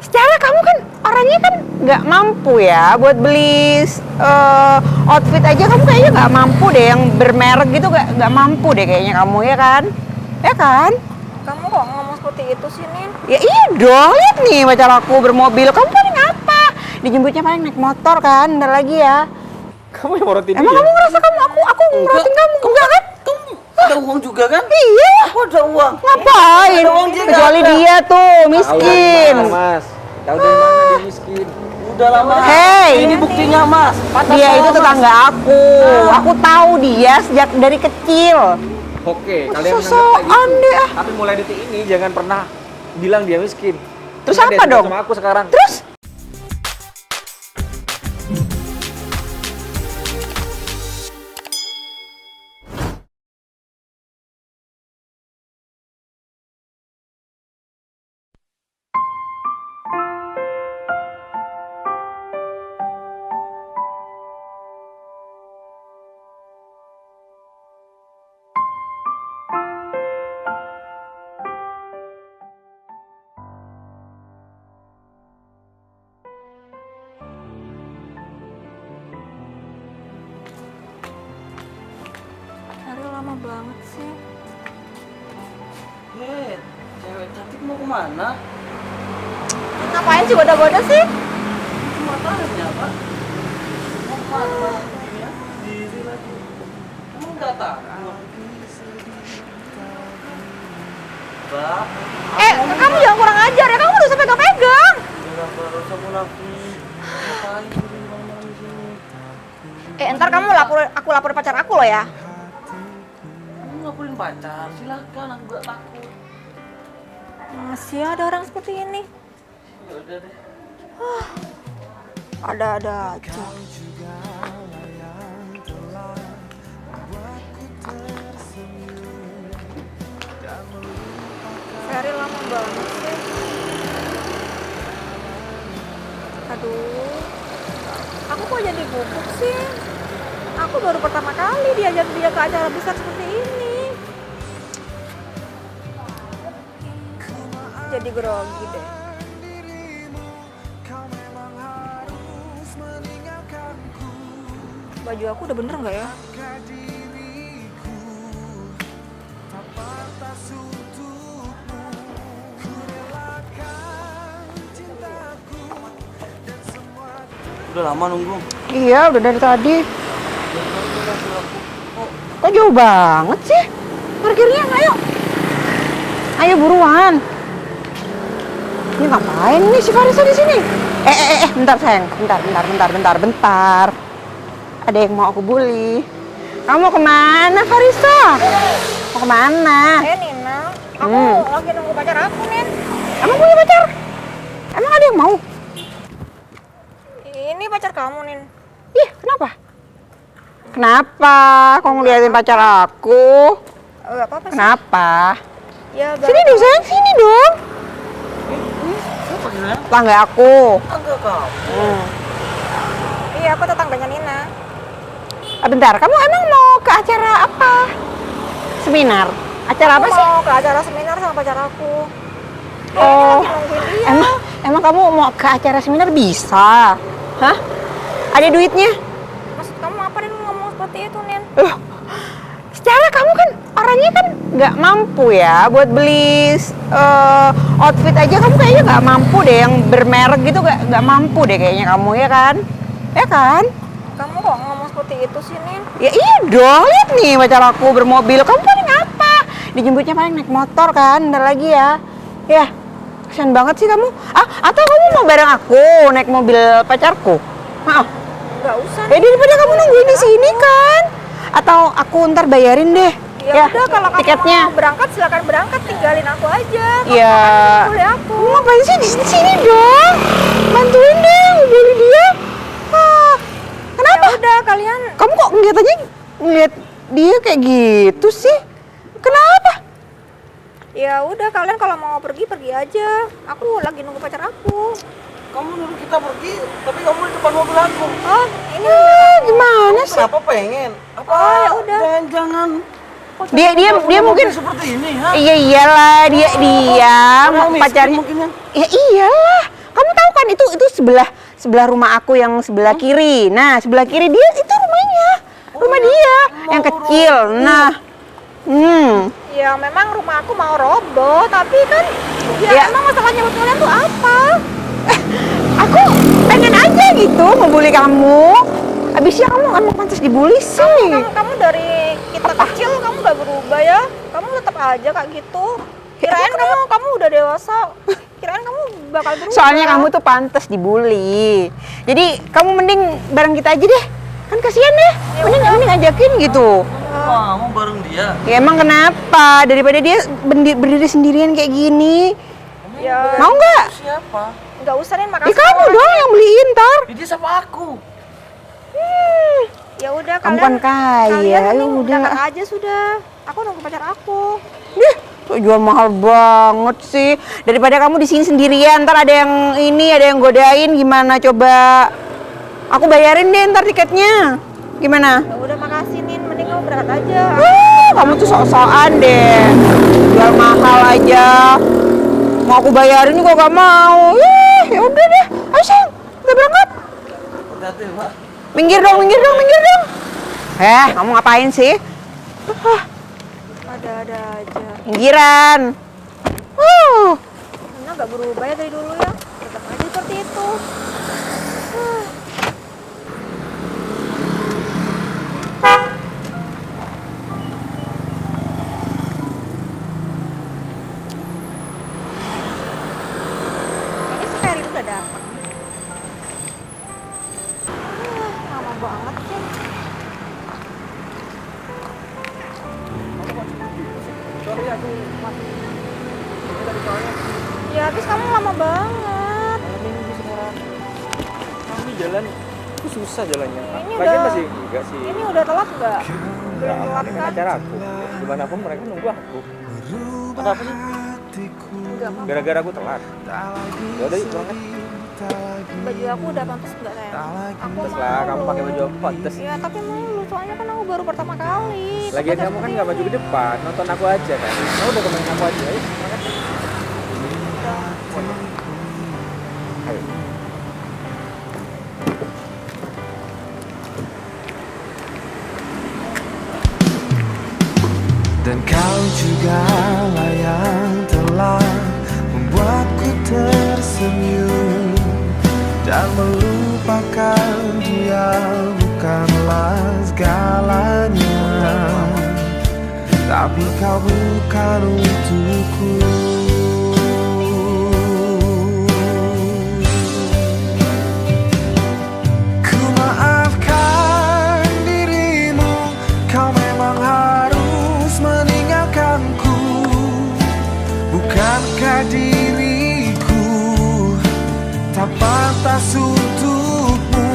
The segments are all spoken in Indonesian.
Secara kamu kan orangnya kan nggak mampu ya buat beli outfit aja, kamu kayaknya nggak mampu deh, yang bermerek gitu nggak mampu deh kayaknya kamu, ya kan? Ya kan? Kamu kok ngomong seperti itu sih, Nin? Ya iya dong, lihat nih pacar aku bermobil, kamu paling apa? Dijemputnya paling naik motor kan, bentar lagi ya. Kamu yang morotin Emang dia? kamu ngerasa aku ngeratin kamu? Enggak kan? Kamu ada uang juga kan? Iya. Aku ada uang. Ngapain? Ada uang dia nggak Kecuali ada. dia tuh miskin. Tahu dari mana, Mas? Tahu dari mana dia miskin? Udah lama. Hei, Ini buktinya, Mas. Pantas Dia salah, itu Mas. tetangga aku. Aku tahu dia sejak dari kecil. Oke, kalian Sosokan menganggap kayak deh, gitu. ah. Tapi mulai detik ini jangan pernah bilang dia miskin. Terus Karena apa dia suka dong? sama aku sekarang. Terus? Hari lama banget sih. Hei, cewek cantik mau kemana? Ngapain sih goda-goda sih? Cuma tanya, Pak. Mau kemana? Ya, diri lagi. Kamu nggak tahu? Mbak, Kamu jangan kurang ajar ya, kamu udah sampai pegang-pegang. jangan baru sama munafik. Ngapain sih malam di sini? Ntar kamu aku lapor pacar aku loh ya. Kamu ngapain pacar? Silakan, aku nggak takut. Masih ada orang seperti ini. Ya udah deh. Ada-ada aja. Sehari lama banget sih. Aduh, aku kok jadi gugup sih? Aku baru pertama kali diajak dia ke acara besar seperti ini. Jadi grogi deh. Baju aku udah bener nggak ya? Udah lama nunggu. Iya, udah dari tadi. Kok jauh banget sih? Parkirnya, ayo. Ayo buruan. Ini ngapain nih si Farisa di sini? Bentar sayang, bentar. Ada yang mau aku bully. Kamu kemana, Farisa? Mau kemana? Nina, aku lagi nunggu pacar aku, Nin. Emang punya pacar? Emang ada yang mau? Ini pacar kamu, Nin. Ih, kenapa? Kenapa? Kok ngeliatin pacar aku? Gak apa-apa sih. Kenapa? Ya, Sini dong sayang, sini dong. Siapa sih, Nana? Tetangga aku. Enggak kamu. Iya, aku tetangganya Nina. Bentar, kamu emang mau ke acara apa? Seminar? Acara apa Aku sih? mau ke acara seminar sama pacar aku. Oh, Lagi nungguin dia. emang kamu mau ke acara seminar bisa? Hah? Ada duitnya? Maksud kamu apa Nin ngomong seperti itu, Nin? Secara kamu kan orangnya kan nggak mampu ya buat beli outfit aja, kamu kayaknya nggak mampu deh, yang bermerek gitu nggak mampu deh kayaknya kamu, ya kan? Ya kan? Kamu kok ngomong seperti itu sih, Nin? Ya iya dong, lihat nih pacar aku bermobil, kamu paling apa? Dijemputnya paling naik motor kan, bentar lagi ya. Ya, kasian banget sih kamu. Atau kamu mau bareng aku naik mobil pacarku? Maaf. Nggak usah. Daripada kamu nungguin di sini kan? Atau aku ntar bayarin deh. Ya udah, kalau kamu tiketnya. mau berangkat silakan berangkat, tinggalin aku aja. Ya. Boleh aku. Kamu ngapain sih di sini dong? Bantuin deh, mobil dia. Kenapa? Ya udah, kalian. Kamu kok ngeliat dia kayak gitu sih? Kenapa? Ya udah, kalian kalau mau pergi aja. Aku lagi nunggu pacar aku. Kamu dulu kita pergi, tapi kamu di depan mobil aku. Oh, ini Gimana sih? Kenapa pengen? Apa? Oh, ya udah. Jangan Dia mungkin seperti ini, ha? iya iyalah dia mau miskin pacarnya. mungkin kan? Ya iyalah. Kamu tahu kan itu sebelah rumah aku yang sebelah kiri. Nah, sebelah kiri dia itu rumahnya. Rumah dia yang kecil. Nah. Ya memang rumah aku mau roboh, tapi kan Ya. emang masalahnya buat kalian tuh apa? Aku pengen aja gitu ngebully kamu. Abisnya kamu emang pantas dibully sih. Kamu dari kita kecil kamu gak berubah ya? Kamu tetap aja kayak gitu. Kirain kamu udah dewasa. Kirain kamu bakal berubah. Soalnya kamu tuh pantas dibully. Jadi kamu mending bareng kita aja deh. Kan kasihan deh. Mending ajakin gitu. Kamu bareng dia. Ya emang kenapa? Daripada dia berdiri sendirian kayak gini. Ya, Mau nggak? Siapa? nggak usah nih Ya makasih. kamu dong yang beliin ntar. Dia sama aku. Ya udah Kamu kan kaya, Kalian ya mending udah. dekat aja sudah. Aku nunggu pacar aku. Dih, kok jual mahal banget sih. Daripada kamu di sini sendirian, ntar ada yang ini, ada yang godain, gimana coba? Aku bayarin deh ntar tiketnya. Gimana? Ya udah makasih Nin, mending kamu berangkat aja. Kamu tuh sok-sokan deh. Jual mahal aja. Mau aku bayarin juga gak mau. Ya udah deh. Ayo sayang, kita berangkat. Hati-hati, Pak. Minggir dong. Kamu ngapain sih? Ada-ada aja. Pinggiran. Nina nggak berubah ya dari dulu ya. Tetap aja seperti itu. Ini si Ferry udah datang. Lama banget sih. Sorry, aku masih. Ini tadi soalnya Ya habis kamu lama banget. malam minggu sekarang. Kami jalan, itu susah jalannya. Ini Lagian udah- masih enggak sih. Ini udah telat nggak? Belum telat Ini kan kan? acara aku. Dimanapun mereka nunggu aku. Ada apa sih? Enggak apa. Gara-gara aku telat. Ya udah yuk berangkat. Baju aku udah pantas nggak sayang? Aku Terus lah kamu pakai baju apa pantes. Ya tapi malu soalnya kan aku baru pertama kali. Lagian Pakai kamu kan seperti nggak maju ke ini. depan, nonton aku aja kan. Kamu udah temenin aku aja, ayo berangkat. Ayo. Dan kau juga lah yang telah membuatku tersenyum dan melupakan dia bukanlah segalanya, tapi kau bukan untukku. Ku maafkan dirimu, kau memang harus meninggalkanku. Bukankah diriku tak pantas untukmu?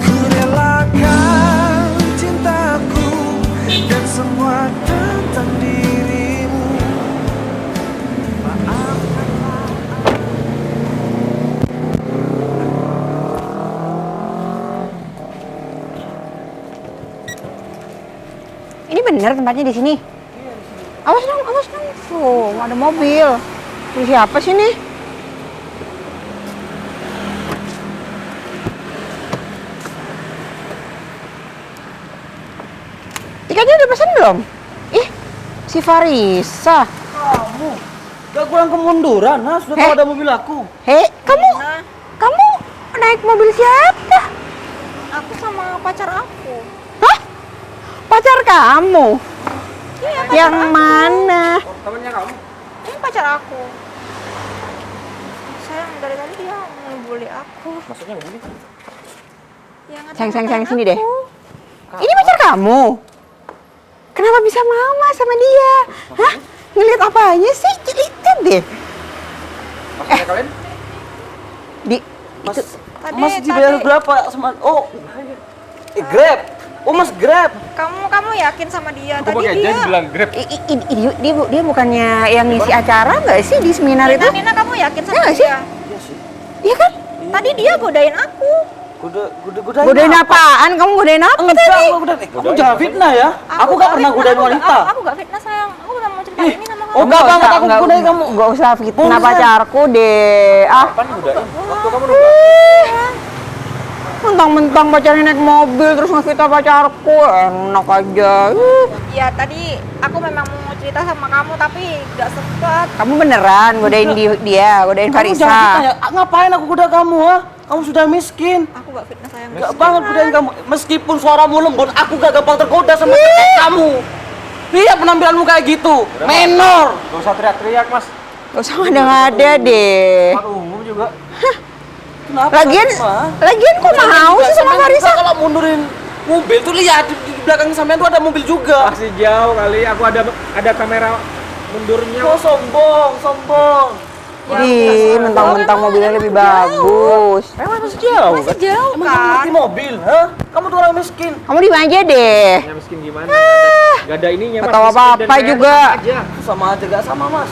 Ku relakan cintaku dan semua tentang dirimu. Maafkanlah. Ini bener tempatnya di sini. Awas dong. Tuh, ada mobil. Ini siapa sih nih? Tiketnya udah pesan belum? Ih, si Farisa. Kamu gak kurang kemunduran, nah sudah tahu ada mobil aku. Hei, kamu Nah, naik mobil siapa? aku sama pacar aku. Hah? Pacar kamu? Iya, pacar Yang aku. mana? Oh, temennya kamu? Ini pacar aku. Sayang dari tadi dia ngebully aku. Maksudnya begini? Ya, Sayang, sini deh. aku. Ini pacar kamu? Kenapa bisa mama sama dia? Hah? Ngeliat apanya sih? Lihat deh. Maksudnya kalian? Di Mas, itu mas dibayar berapa sama? Oh, Grab. Oh, Mas Grab. Kamu yakin sama dia? Aku Tadi pakai dia. aja bilang Grab. dia bukannya yang ngisi acara nggak sih di seminar itu? Nina, kamu yakin sama Ya nggak sih? dia? Iya sih. Iya kan? Tadi dia godain aku. Godain apaan? Kamu godain apa Enggak, tadi? kamu jangan fitnah ya. Aku gak pernah godain wanita. Aku gak fitnah sayang. Aku udah mau cerita ini sama kamu. Oh, enggak, usah, aku godain kamu. Enggak usah fitnah Bukan. pacarku deh. Ah, Kapan godain? Waktu kamu mentang-mentang pacarnya naik mobil terus ngefitnah pacarku, enak aja. Ya tadi aku memang mau cerita sama kamu tapi gak sempet. Kamu beneran godain dia, godain Kamu jangan Farisa. fitnah ya. Ngapain aku goda kamu, ha? Kamu sudah miskin. Aku gak fitnah sayang. Gak banget godain kamu. Meskipun suaramu lembut, aku gak gampang tergoda sama kamu. Lihat penampilanmu kayak gitu. Menor. Gak usah teriak-teriak, Mas. Gak usah ngada-ngada deh. Tempat umum juga. Kenapa? Lagian kok mau sih sama Farisa? Kalau mundurin mobil tuh lihat di belakang sampean tuh ada mobil juga. Masih jauh kali, aku ada kamera mundurnya. Oh, sombong. Ih, mentang-mentang mobilnya lebih bagus. Masih jauh. Masih jauh Emang kamu kan? ngerti mobil, ha? Kamu tuh orang miskin. Kamu diem aja deh. Ya miskin gimana? Gak ada ininya, Gak Mas. tahu Miskin dan apa-apa kaya juga. sama aja. Sama aja gak sama, Mas.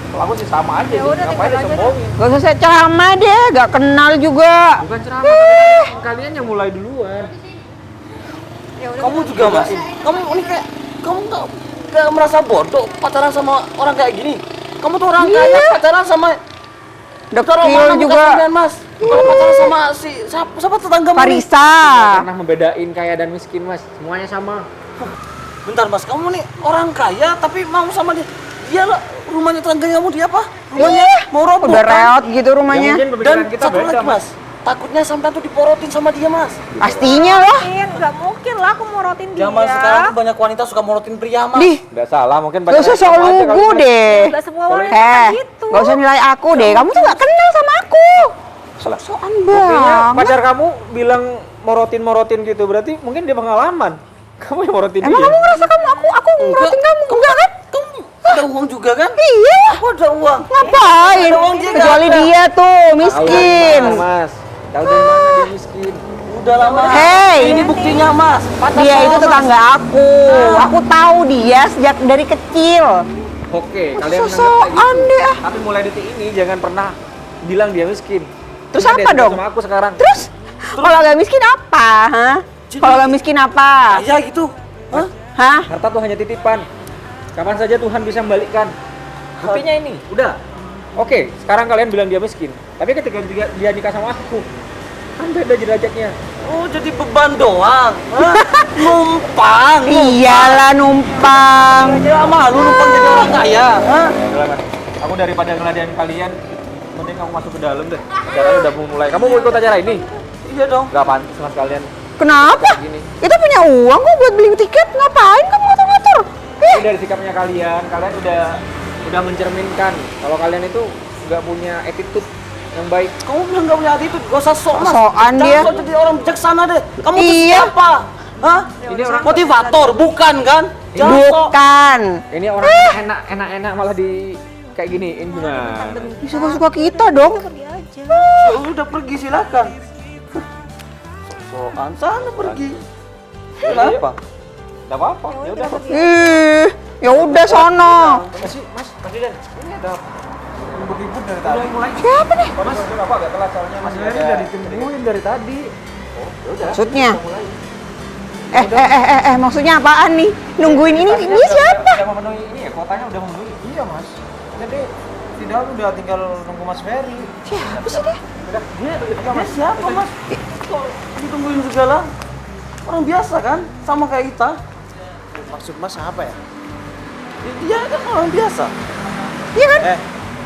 Kalau aku sih sama aja Ya sih. udah, Ngapain tinggal aja disombongin? Gak usah ceramah deh, gak kenal juga. Bukan ceramah, tapi kalian yang mulai duluan. Ya udah. Kamu juga, Mas. Kamu ini kayak kamu gak merasa bodoh pacaran sama orang kayak gini. Kamu tuh orang kaya pacaran sama Dekil juga. Sampean, Mas. Kalau pacaran sama siapa tetangga Farisa. Nggak pernah membedain kaya dan miskin, Mas. Semuanya sama. Bentar, Mas. Kamu nih orang kaya tapi mau sama dia. Dia lah rumahnya tetangganya kamu dia apa? Rumahnya mau roboh. Udah kan? reot gitu Ya, rumahnya. mungkin Dan pemikiran kita satu beda, lagi, Mas. Takutnya sampean tuh diporotin sama dia, Mas. Pastinya loh. Gak mungkin lah aku morotin dia. Zaman sekarang tuh banyak wanita suka morotin pria, Mas. Dih, Nggak salah, mungkin gak usah soal lugu deh. Gak semua wanita Eh, gitu. gak usah nilai aku deh. Kamu tuh gak kenal sama aku. Sok-sokan Buktinya banget. pacar kamu bilang morotin gitu, berarti mungkin dia pengalaman. Kamu yang morotin Emang dia. kamu ngerasa aku ngeratin kamu? Enggak kan? Kamu ada uang juga kan? Iya. Aku ada uang. Ngapain? Ada uang dia nggak Kecuali ada. dia tuh Tahu dari miskin. mana, Mas? Tahu dari mana dia miskin? Udah lama. Hey. Ini buktinya, Mas. Pacar Dia saya, itu Mas. tetangga aku. Aku tahu dia sejak dari kecil. Oke, kalian menganggap Sosokan kayak gitu. deh, ah. Tapi mulai detik ini jangan pernah bilang dia miskin. Terus Ingat apa deh, dong? Sama aku sekarang. Terus kalau gak miskin apa? Hah? Kalau gak miskin apa? Kaya gitu. Hah? Hah? Harta tuh hanya titipan. Kapan saja Tuhan bisa membalikkan. Buktinya ini, udah. Oke, sekarang kalian bilang dia miskin. Tapi ketika dia nikah sama aku, kan beda derajatnya. Oh, jadi beban doang. Hah? Numpang. Iyalah numpang. Ya malu numpang jadi orang kaya. Hah? Udah, Mas. Aku daripada ngeladenin kalian, mending kamu masuk ke dalam deh. Acaranya udah mau mulai. Kamu mau ikut acara ini? Iya dong. Gak pantas mas kalian. Kenapa? Gini. Kita punya uang kok buat beli tiket. Ngapain kamu ngatur-ngatur? Ini dari sikapnya kalian udah mencerminkan kalau kalian itu nggak punya attitude yang baik. Kamu bilang gak punya attitude, gak usah sok, Mas. Sosokan dia. Jangan sok jadi orang bijaksana deh. Kamu tuh Iya. siapa? Hah? Ini orang Motivator, bukan kan? Jangan sok. Bukan. ini orang enak malah di kayak giniin gimana? Suka-suka kita dong. Pergi aja. Ya udah pergi silakan. Sokan sana pergi. Kenapa? Nggak apa-apa. Ya udah. Ya udah sono. Masih mas Dan. Ini ada ribut-ribut dari tadi. Mulai. Siapa nih? Mas, apa agak telat soalnya masih ada. Udah ditungguin dari tadi. Oh, ya udah. Maksudnya? Kita mulai. Maksudnya apaan nih? Nungguin ini dia siapa? Udah memenuhi ini ya, kuotanya udah memenuhi. Iya mas. Jadi di dalam udah tinggal nunggu Mas Ferry. Siapa sih dia? Udah. Dia siapa, Mas? Kok ditungguin segala? Orang biasa kan? Sama kayak kita. Maksud Mas apa ya? Dia kan orang biasa. Iya kan?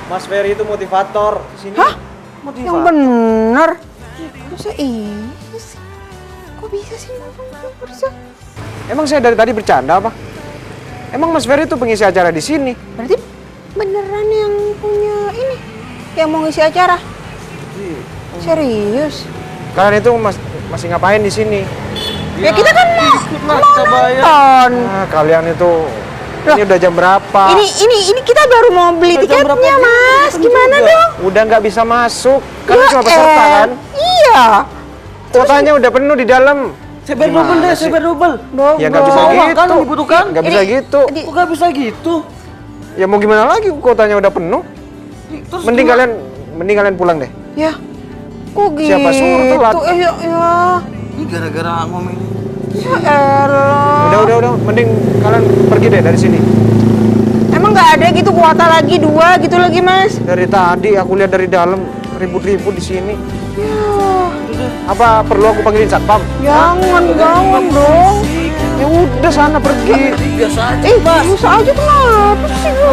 Mas Ferry itu motivator di sini. Hah? Motivator. Yang bener. Masa iya sih? Kok bisa sih? Bisa? Emang saya dari tadi bercanda apa? Emang Mas Ferry itu pengisi acara di sini. Berarti beneran yang punya ini, yang mau ngisi acara? Serius? Kalian itu masih ngapain di sini? Ya kita kan mau kita bayar. nonton. Ah, kalian itu Loh. ini udah jam berapa? Ini kita baru mau beli Udah jam berapa tiketnya, dia? Mas. Jam Gimana juga. dong? Udah nggak bisa masuk. Kan Ya cuma peserta kan? Iya. Kuotanya udah penuh di dalam. Saya bayar double deh, saya bayar double. Ya nggak bisa Uang gitu. kan yang dibutuhkan. Nggak bisa Ini- gitu. Kok gak bisa gitu? Ya mau gimana lagi? Kuotanya udah penuh. Terus Mending gimana? kalian pulang deh. Ya. Kok gitu? Siapa suruh telat? Ya. Ini gara-gara ngomong ini. Ya elah. Udah, mending kalian pergi deh dari sini. Emang nggak ada gitu kuota lagi 2 gitu lagi, Mas? Dari tadi aku lihat dari dalam ribut-ribut di sini. Ya. Apa perlu aku panggilin satpam? Jangan dong. Ya udah sana pergi. Biasa aja. Biasa aja kenapa sih, Bu?